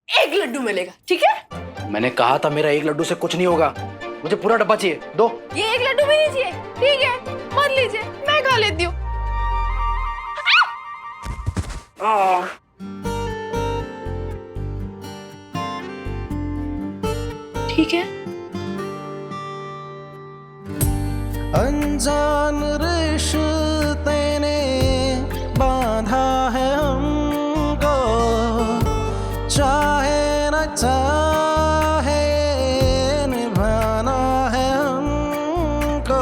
1 लड्डू मिलेगा, ठीक है? मैंने कहा था मेरा 1 लड्डू से कुछ नहीं होगा, मुझे पूरा डब्बा चाहिए, दो। ये 1 लड्डू भी नहीं चाहिए, ठीक है? मत लीजिए, मैं खा लेती हूँ। ठीक है। अनजान रिश्ते ने बांधा है हमको, चाहे न चाहे निभाना है हमको।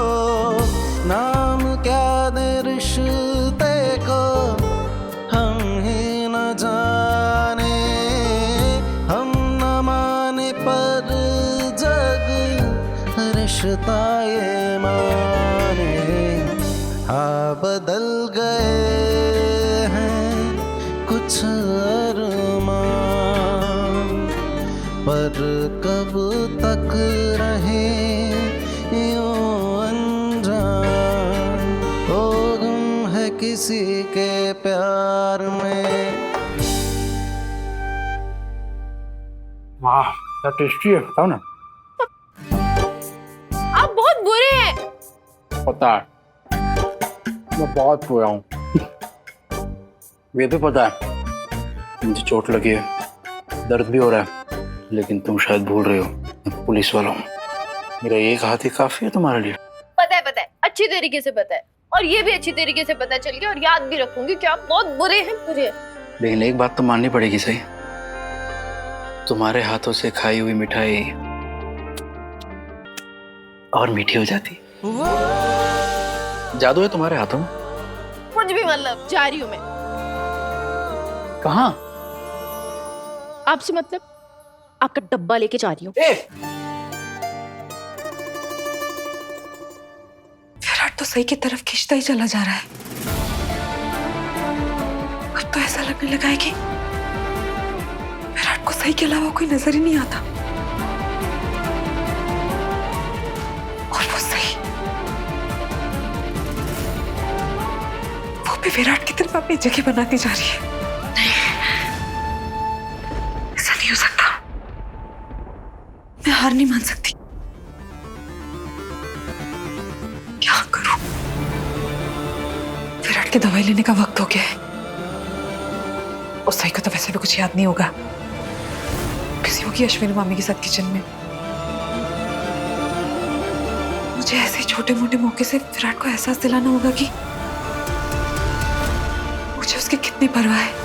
नाम क्या दे रिश्ते को हम ही न जाने, हम न माने पर जग रिश्ता ये माने। हाँ बदल गए हैं कुछ अरमान, पर कब तक रहे यूं अनजान। ओ गुम है किसी के प्यार में। वाह क्या टेस्टी है, बताओ ना। आप बहुत बुरे हैं। पता है मैं बहुत बुरा हूँ। ये भी पता है मुझे चोट लगी है, दर्द भी हो रहा है, लेकिन तुम शायद भूल रहे हो मैं पुलिस वाला हूँ। मेरा एक हाथ ही काफी है तुम्हारे लिए। पता है, अच्छी तरीके से पता है, और ये भी अच्छी तरीके से पता चल गया, और याद भी रखूंगी कि आप बहुत बुरे हैं, बुरे। लेकिन एक बात तो माननी पड़ेगी, सही तुम्हारे हाथों से खाई हुई मिठाई और मीठी हो जाती। जादू है तुम्हारे हाथों में। कुछ भी मतलब, जा रही हूँ मैं। कहाँ? आपसे मतलब आपका डब्बा लेके जा रही हूँ। विराट तो सही की तरफ खींचता ही चला जा रहा है। अब तो ऐसा लगने लगा है कि विराट को सही के अलावा कोई नजर ही नहीं आता। और वो सही, वो भी विराट की तरफ अपनी जगह बनाती जा रही है। ऐसा नहीं हो सकता, मैं हार नहीं मान सकती। क्या करूं? विराट की दवाई लेने का वक्त हो गया है। उस सही को तो वैसे भी कुछ याद नहीं होगा, किसी होगी अश्विनी मामी के साथ किचन में। मुझे ऐसे छोटे मोटे मौके से विराट को एहसास दिलाना होगा कि मुझे उसकी कितनी परवाह है।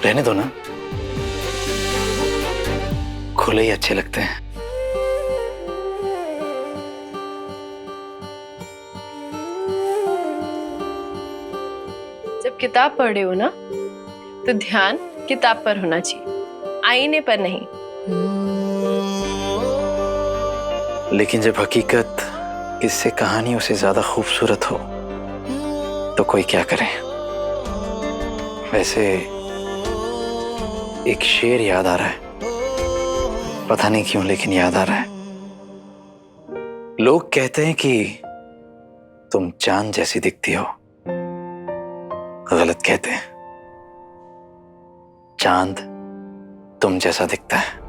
रहने दो ना, खुले ही अच्छे लगते हैं। जब किताब पढ़ रहे हो ना, तो ध्यान किताब पर होना चाहिए, आईने पर नहीं। लेकिन जब हकीकत किससे कहानियों से ज्यादा खूबसूरत हो तो कोई क्या करे। वैसे एक शेर याद आ रहा है, पता नहीं क्यों लेकिन याद आ रहा है। लोग कहते हैं कि तुम चांद जैसी दिखती हो, गलत कहते हैं। चांद तुम जैसा दिखता है।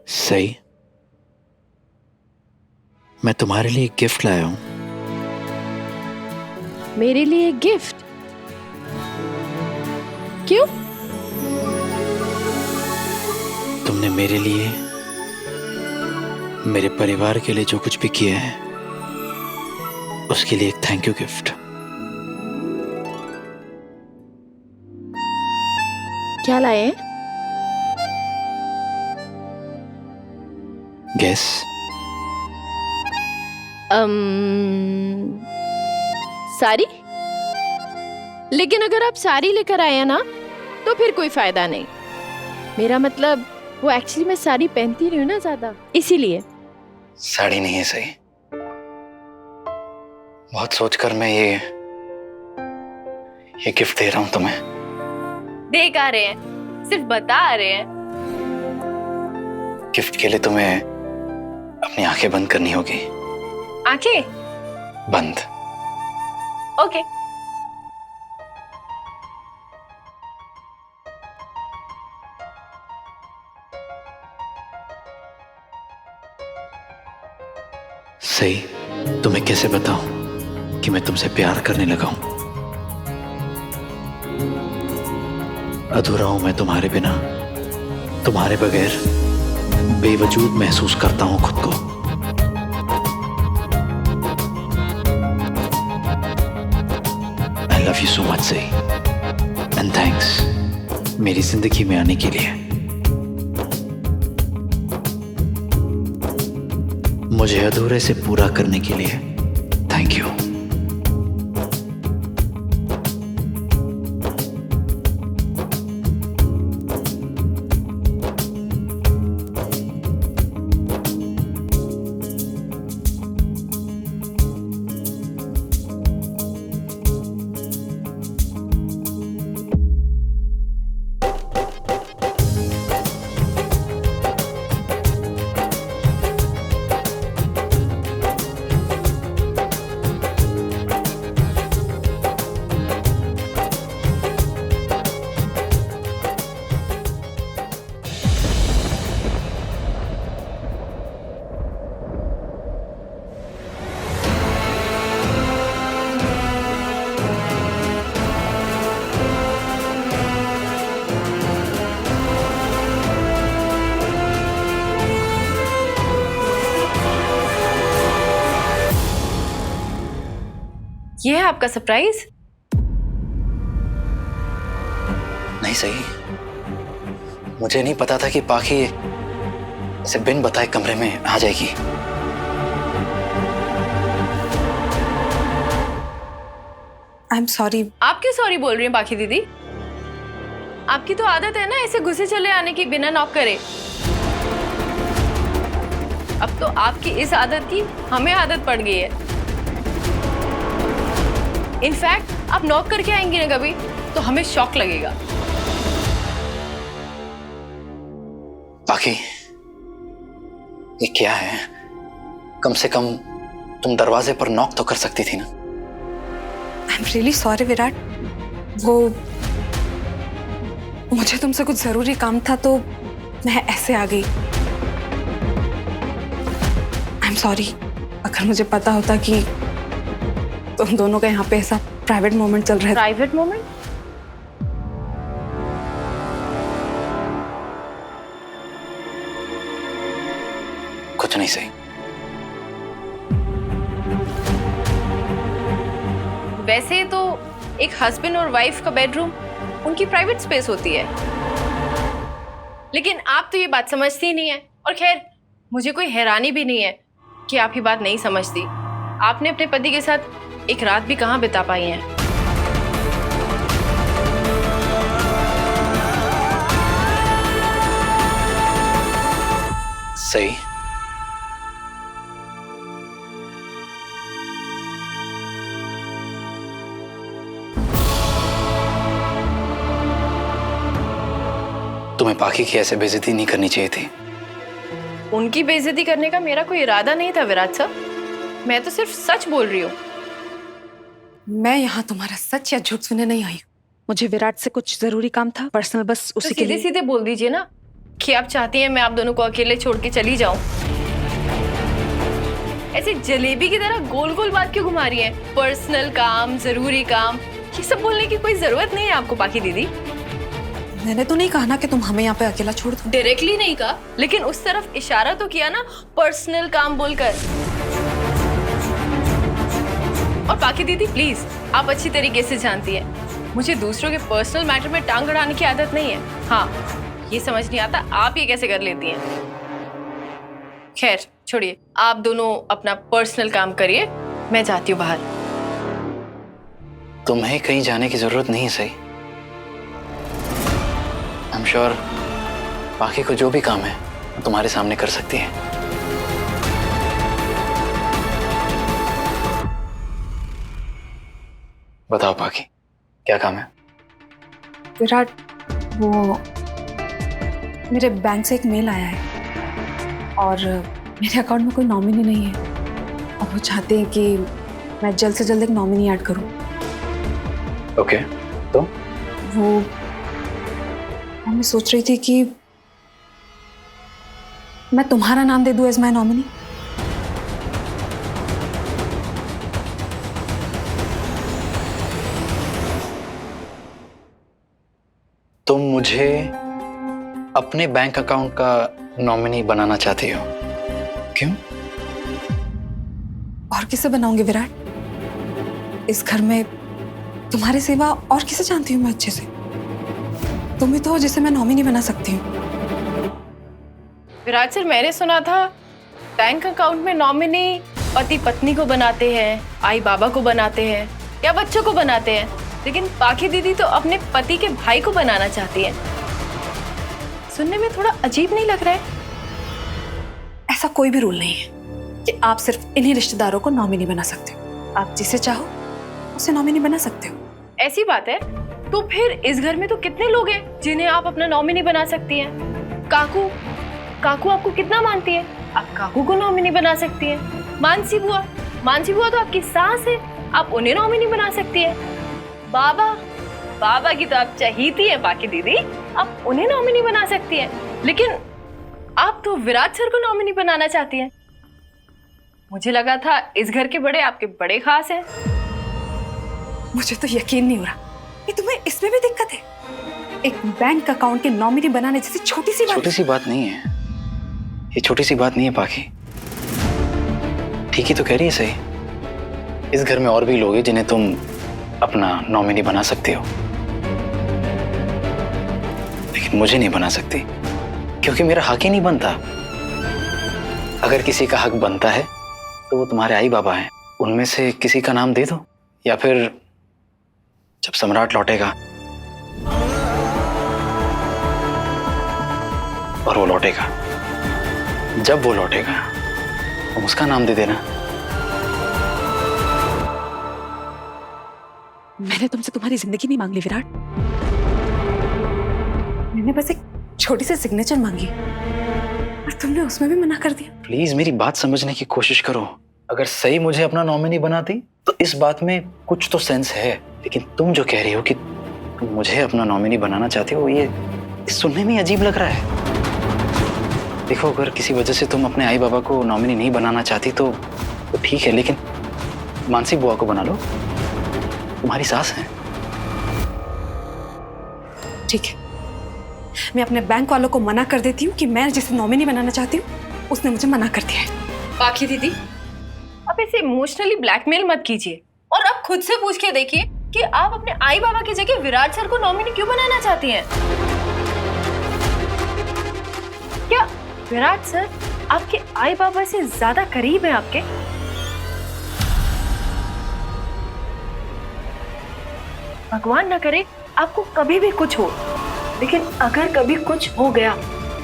सही, मैं तुम्हारे लिए एक गिफ्ट लाया हूं। मेरे लिए गिफ्ट? क्यों? तुमने मेरे लिए, मेरे परिवार के लिए जो कुछ भी किया है, उसके लिए एक थैंक यू गिफ्ट। क्या लाए? गेस। साड़ी? लेकिन अगर आप साड़ी लेकर आए हैं ना, तो फिर कोई फायदा नहीं। मेरा मतलब वो एक्चुअली मैं साड़ी पहनती रही हूँ ना ज्यादा, इसीलिए। साड़ी नहीं है सही। बहुत सोचकर मैं ये गिफ्ट दे रहा हूं तुम्हें। दे का रहे हैं, सिर्फ बता रहे हैं। गिफ्ट के लिए तुम्हें अपनी आंखें बंद करनी होगी। आंखें बंद। ओके। सही, तुम्हें कैसे बताऊं कि मैं तुमसे प्यार करने लगा हूं। अधूरा हूं मैं तुम्हारे बिना, तुम्हारे बगैर बेवजूद महसूस करता हूं खुद को। I love you so much सही, एंड थैंक्स मेरी जिंदगी में आने के लिए, मुझे अधूरे से पूरा करने के लिए। Thank you. ये है आपका सरप्राइज? नहीं सही, मुझे नहीं पता था कि पाखी इसे बिन बताए कमरे में आ जाएगी। I am sorry. आप क्यों सॉरी बोल रही हैं बाकी दीदी? आपकी तो आदत है ना ऐसे घुसे चले आने की बिना नॉक करे। अब तो आपकी इस आदत की हमें आदत पड़ गई है। इनफैक्ट आप नॉक करके आएंगी ना कभी, तो हमें शॉक लगेगा। बाकी ये क्या है? कम से कम तुम दरवाजे पर नॉक तो कर सकती थी ना। I am really sorry Virat, वो मुझे तुमसे कुछ जरूरी काम था तो मैं ऐसे आ गई। आई एम सॉरी, अगर मुझे पता होता कि तुम दोनों का यहाँ पे ऐसा प्राइवेट मोमेंट चल रहा है। Private moment? कुछ नहीं सही। वैसे तो एक हस्बैंड और वाइफ का बेडरूम उनकी प्राइवेट स्पेस होती है, लेकिन आप तो ये बात समझती ही नहीं है। और खैर, मुझे कोई हैरानी भी नहीं है कि आप ये बात नहीं समझती। आपने अपने पति के साथ एक रात भी कहाँ बिता पाई है। सही। तुम्हें पाखी की ऐसे बेइज्जती नहीं करनी चाहिए थी। उनकी बेइज्जती करने का मेरा कोई इरादा नहीं था विराट सर, मैं तो सिर्फ सच बोल रही हूँ। मैं यहाँ तुम्हारा सच या झूठ सुनने नहीं आई हूँ। मुझे विराट से कुछ जरूरी काम था, पर्सनल, बस तो उसी के सीधे लिए। सीधे बोल दीजिए ना कि आप चाहती हैं मैं आप दोनों को अकेले छोड़ के चली जाऊं। ऐसे जलेबी की तरह गोल गोल बात क्यों घुमा रही हैं? पर्सनल काम, जरूरी काम, ये सब बोलने की कोई जरूरत नहीं है आपको पाखी दीदी। मैंने तो नहीं कहा ना कि तुम हमें यहाँ पे अकेला छोड़ दो। डायरेक्टली नहीं कहा, लेकिन उस तरफ इशारा तो किया ना, पर्सनल काम बोलकर। और पाखी दीदी प्लीज, आप अच्छी तरीके से जानती हैं मुझे दूसरों के पर्सनल मैटर में टांग अड़ाने की आदत नहीं है। हाँ, ये समझ नहीं आता आप ये कैसे कर लेती हैं। खैर छोड़िए, आप दोनों अपना पर्सनल काम करिए, मैं जाती हूँ बाहर। तुम्हें कहीं जाने की जरूरत नहीं है, सही। आई एम श्योर पाखी को जो भी काम है वो तुम्हारे सामने कर सकती है। बताओ पाखी, क्या काम है? विराट, वो मेरे बैंक से एक मेल आया है और मेरे अकाउंट में कोई नॉमिनी नहीं है और वो चाहते हैं कि मैं जल्द से जल्द एक नॉमिनी ऐड करूं। ओके, तो वो मैं सोच रही थी कि मैं तुम्हारा नाम दे दूं एज माय नॉमिनी। तुम मुझे अपने बैंक अकाउंट का नॉमिनी बनाना चाहती हो? क्यों? और किसे बनाऊंगी विराट? इस घर में तुम्हारे सिवा और किसे जानती हूँ मैं अच्छे से? तुम ही तो हो जिसे मैं नॉमिनी बना सकती हूँ। विराट सर, मैंने सुना था बैंक अकाउंट में नॉमिनी पति पत्नी को बनाते हैं, आई बाबा को बनाते हैं या बच्चों को बनाते हैं, लेकिन पाखी दीदी तो अपने पति के भाई को बनाना चाहती है। सुनने में थोड़ा अजीब नहीं लग रहा है? ऐसा कोई भी रूल नहीं है कि आप सिर्फ इन्हीं रिश्तेदारों को नॉमिनी बना सकते हो। आप जिसे चाहो उसे नॉमिनी बना सकते हो। ऐसी बात है तो फिर इस घर में तो कितने लोग हैं जिन्हें आप अपना नॉमिनी बना सकती हैं? काकू आपको कितना मानती है, आप काकू को नॉमिनी बना सकती हैं। मानसी बुआ तो आपकी सास है, आप उन्हें नॉमिनी बना सकती है। बाबा की तो आप चहीती है पाखी दीदी, आप उन्हें नॉमिनी बना सकती हैं। लेकिन आप तो विराट सर को नॉमिनी बनाना चाहती हैं। मुझे लगा था इस घर के बड़े आपके बड़े खास हैं। मुझे तो यकीन नहीं हो रहा कि तुम्हें इसमें भी दिक्कत है। एक बैंक अकाउंट के नॉमिनी बनाने जैसी छोटी सी बात नहीं है ये, छोटी सी बात नहीं है पाखी। ठीक ही तो कह रही है, सही। इस घर में और भी लोग हैं जिन्हें तुम अपना नॉमिनी बना सकते हो, लेकिन मुझे नहीं बना सकती क्योंकि मेरा हक ही नहीं बनता। अगर किसी का हक बनता है तो वो तुम्हारे आई बाबा हैं, उनमें से किसी का नाम दे दो, या फिर जब सम्राट लौटेगा और वो लौटेगा, जब वो लौटेगा तुम उसका नाम दे देना। मैंने तुमसे तुम्हारी जिंदगी नहीं मांग ली विराट, मैंने बस एक छोटी सी सिग्नेचर मांगी और तुमने उसमें भी मना कर दिया। प्लीज मेरी बात समझने की कोशिश करो। अगर सही मुझे अपना नॉमिनी बनाती तो इस बात में कुछ तो सेंस है, लेकिन तुम जो कह रही हो कि तुम मुझे अपना नॉमिनी बनाना चाहती हो, ये सुनने में अजीब लग रहा है। देखो, अगर किसी वजह से तुम अपने आई बाबा को नॉमिनी नहीं बनाना चाहती तो ठीक है, लेकिन मानसी बुआ को बना लो, तुम्हारी सास है। ठीक है, मैं अपने बैंक वालों को मना कर देती हूँ कि मैं जिसे नॉमिनी बनाना चाहती हूँ उसने मुझे मना कर दिया है। बाकी दीदी, आप इसे इमोशनली ब्लैकमेल मत कीजिए और आप खुद से पूछ के देखिए कि आप अपने आई बाबा की जगह विराट सर को नॉमिनी क्यों बनाना चाहती हैं? क्या विराट सर आपके आई बाबा से ज्यादा करीब है आपके? भगवान ना करे आपको कभी भी कुछ हो, लेकिन अगर कभी कुछ हो गया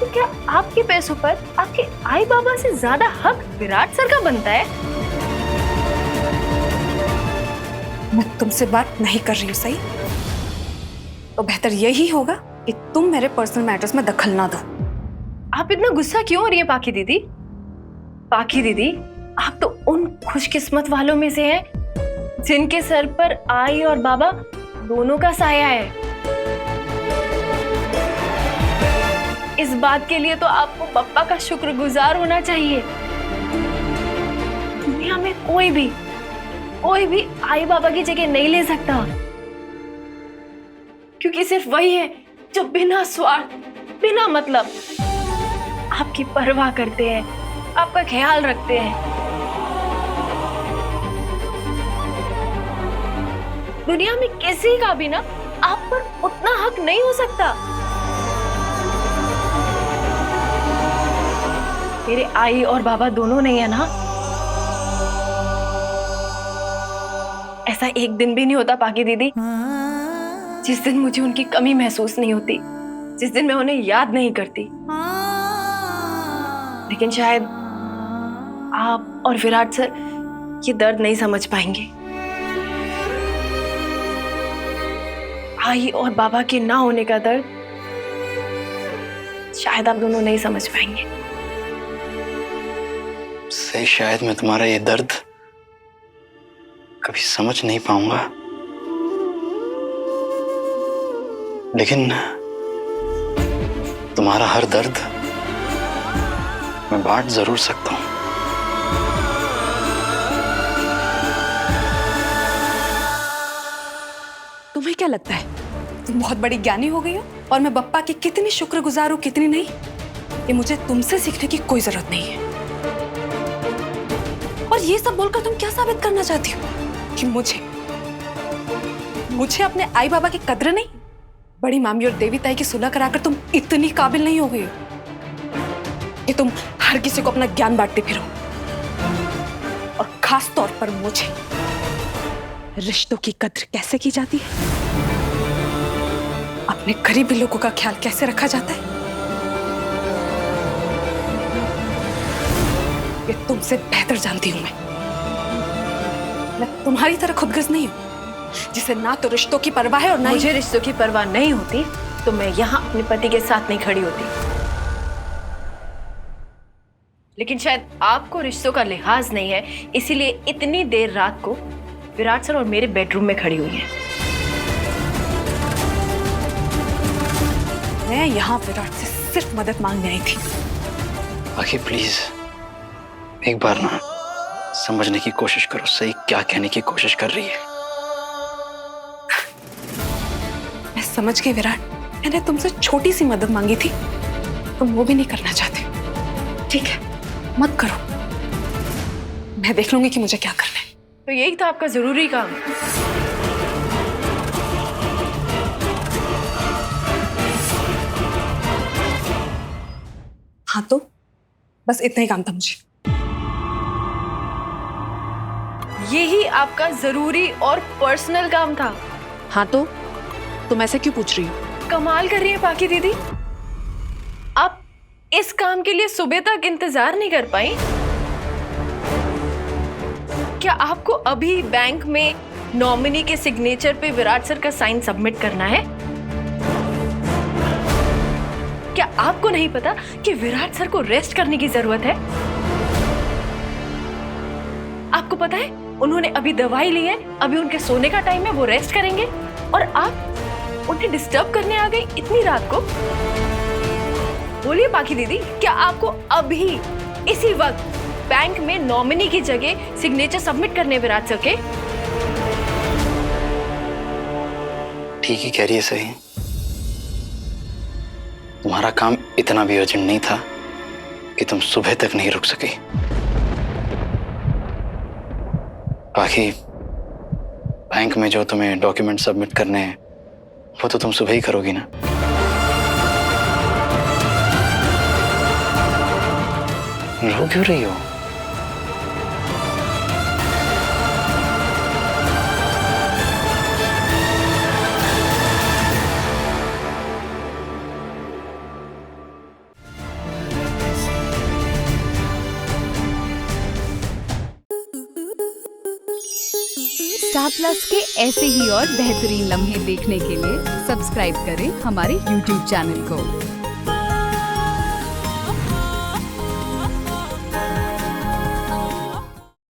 तो क्या आपके पैसों पर आपके आई बाबा से ज्यादा हक विराट सर का बनता है? मैं तुमसे बात नहीं कर रही हूँ, सही? तो बेहतर यही होगा कि तुम मेरे पर्सनल मैटर्स में दखल ना दो। आप इतना गुस्सा क्यों हो रही है पाखी दीदी? पाखी दीदी, आप तो उन खुशकिस्मत वालों में से हैं जिनके सर पर आई और बाबा दोनों का साया है। इस बात के लिए तो आपको पप्पा का शुक्रगुजार होना चाहिए। दुनिया में कोई भी आई बाबा की जगह नहीं ले सकता, क्योंकि सिर्फ वही है जो बिना स्वार्थ, बिना मतलब आपकी परवाह करते हैं, आपका ख्याल रखते हैं। दुनिया में किसी का भी ना आप पर उतना हक नहीं हो सकता। मेरे आई और बाबा दोनों नहीं है ना? ऐसा एक दिन भी नहीं होता पाकी दीदी जिस दिन मुझे उनकी कमी महसूस नहीं होती, जिस दिन मैं उन्हें याद नहीं करती। लेकिन शायद आप और विराट सर ये दर्द नहीं समझ पाएंगे। आई और बाबा के ना होने का दर्द शायद आप दोनों नहीं समझ पाएंगे। से शायद मैं तुम्हारा ये दर्द कभी समझ नहीं पाऊंगा, लेकिन तुम्हारा हर दर्द मैं बांट जरूर सकता हूं। तुम्हें क्या लगता है तुम बहुत बड़ी ज्ञानी हो गई हो और मैं बप्पा की कितनी शुक्रगुजार हूं कितनी नहीं? ये मुझे तुमसे सीखने की कोई जरूरत नहीं है। और ये सब बोलकर तुम क्या साबित करना चाहती हो कि मुझे अपने आई बाबा की कद्र नहीं? बड़ी मामी और देवी ताई की सुलह कराकर तुम इतनी काबिल नहीं हो गई हो कि तुम हर किसी को अपना ज्ञान बांटते फिरो, और खास तौर पर मुझे रिश्तों की कद्र कैसे की जाती है, अपने करीबी लोगों का ख्याल कैसे रखा जाता है, ये तुमसे बेहतर जानती हूं मैं तुम्हारी तरह खुदगर्ज नहीं हूं जिसे ना तो रिश्तों की परवाह है और ना मुझे रिश्तों की परवाह नहीं होती तो मैं यहाँ अपने पति के साथ नहीं खड़ी होती। लेकिन शायद आपको रिश्तों का लिहाज नहीं है, इसीलिए इतनी देर रात को विराट सर और मेरे बेडरूम में खड़ी हुई है। मैं यहाँ विराट से सिर्फ मदद मांगने आई थी। बाकी प्लीज एक बार ना समझने की कोशिश करो, सही क्या कहने की कोशिश कर रही है। मैं समझ गई विराट, मैंने तुमसे छोटी सी मदद मांगी थी, तुम वो भी नहीं करना चाहते। ठीक है, मत करो, मैं देख लूंगी कि मुझे क्या करना है। तो यही था आपका जरूरी काम। हाँ तो बस इतना ही काम था मुझे। यही आपका जरूरी और पर्सनल काम था। हाँ तो तुम ऐसे क्यों पूछ रही हो? कमाल कर रही है पाकी दीदी, आप इस काम के लिए सुबह तक इंतजार नहीं कर पाई? क्या आपको अभी बैंक में नॉमिनी के सिग्नेचर पे विराट सर का साइन सबमिट करना है? क्या आपको नहीं पता कि विराट सर को रेस्ट करने की जरूरत है? आपको पता है उन्होंने अभी दवाई ली है, अभी उनके सोने का टाइम है, वो रेस्ट करेंगे और आप उन्हें डिस्टर्ब करने आ गई इतनी रात को। बोलिए पाकी दीदी, क्या आपको अभी इसी वक्त बैंक में नॉमिनी की जगह सिग्नेचर सबमिट करने विराट सर के? ठीक ही कह रही है, सही। तुम्हारा काम इतना भी अर्जेंट नहीं था कि तुम सुबह तक नहीं रुक सकी। बाकी बैंक में जो तुम्हें डॉक्यूमेंट सबमिट करने हैं वो तो तुम सुबह ही करोगी ना। रो क्यों रही हो? स्टार प्लस के ऐसे ही और बेहतरीन लम्हे देखने के लिए सब्सक्राइब करें हमारे YouTube चैनल को।